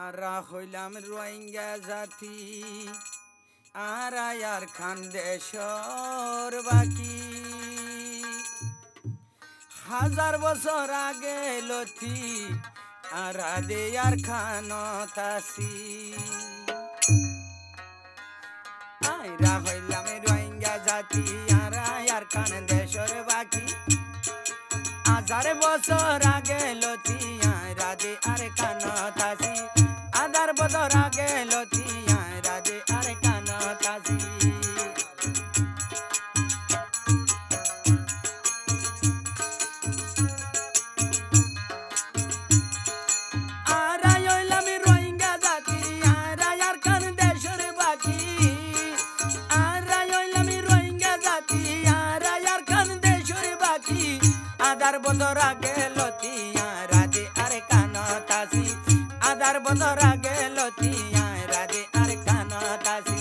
আরা হইলাম রোহিঙ্গা জাতি আরায়ার খানদেশর বাকি হাজার বছর আগে লথি আরা দেয়ার খানতাসি আইরা হইলাম রোহিঙ্গা জাতি আরায়ার খানদেশর বাকি হাজার বছর আগে লথি আরা দে আর খানতাসি হাজার বছর আগে লথি আরা দে আর খানতাসি আদার বদরা গেল তিয়ারাদে আর কানতাসি আদার বদরা গেল তিয়ারাদে আর কানতাসি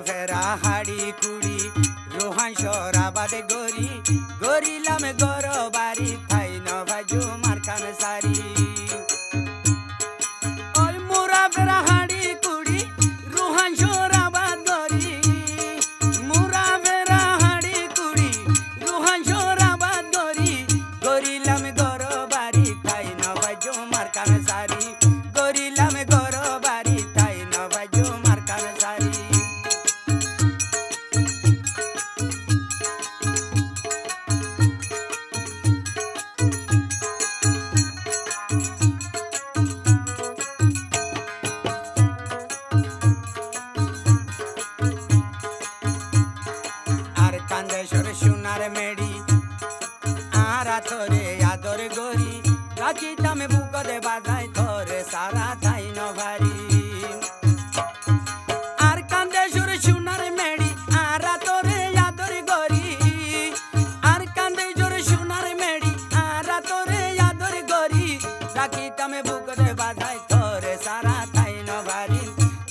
ফেরা হাড়ি কুড়ি রোহান সরাবাদ গরি গরিলাম গর বাড়ি থাই নভাজু মারখান সারি ওই মোরা ফেরা হাড়ি কুড়ি রোহান সরাবাদ গরি মোরা ফেরা হাড়ি কুড়ি রোহান সরাবাদ গরি গরিলাম গর বাড়ি থাই নভাজু মারখান সারি গরিলাম গর বাড়ি থাই নভাজু মারখান সারি কান্দেশ্বর সোনার মেড়ি আরা তোরে আদর গরি রাখিতাম বুকরে বাজাই তোরে সারা তাই নভারি আর কান্দেশ্বর সোনার মেড়ি আরা তোরে আদর গরি আর কান্দেশ্বর সোনার মেড়ি আরা তোরে আদর গরি রাখিতাম বুকরে বাজাই তোরে সারা তাই নভারি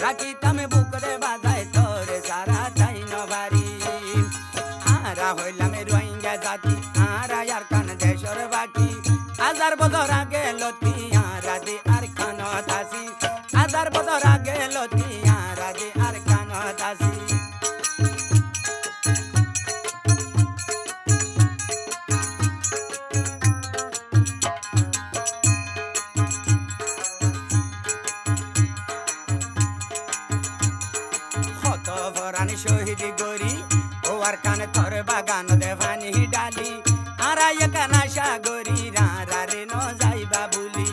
রাখিতাম বুকরে বাজাই তোরে সারা তাই নভারি হইলাম রোহিঙ্গা জাতি আরায়ার খানদেশর বাকি হাজার বছর আগে লতি আরাদে আর খানতাসি হাজার বছর আগে লতি আরাদে আর খানতাসি হত ভরানি শহীদ গরি ওয়ার কানে তোর বাগান দেভানি ডালি আরায় কানা সাগরি রা রে ন যাইবা বুলি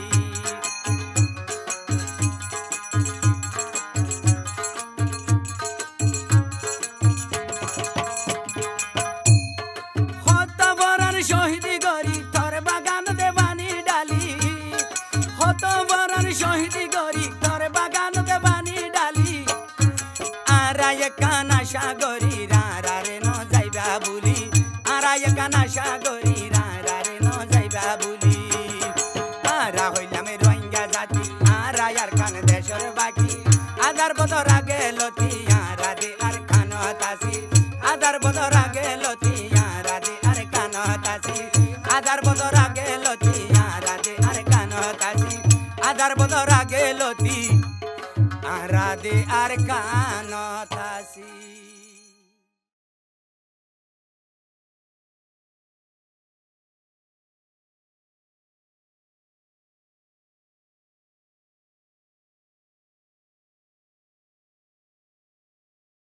হত বরণ শহীদ গরি তোর বাগান দেভানি ডালি হত বরণ শহীদ গরি তোর বাগান দেভানি ডালি আরায় কানা সাগরি বুলি আরায় কানা সাগরি রে ন যাইবা বুলি আরা হইলাম রোহিঙ্গা জাতি আরায়ার খানদেশর বাকি আদার বদর আগে লতি আরাদে আর খানতাসি আদার বদর আগে লতি আরাদে আর খানতাসি আদার বদর আগে লতি আরাদে আর খানতাসি আদার বদর আগে লতি আরাদে আর খানতাসি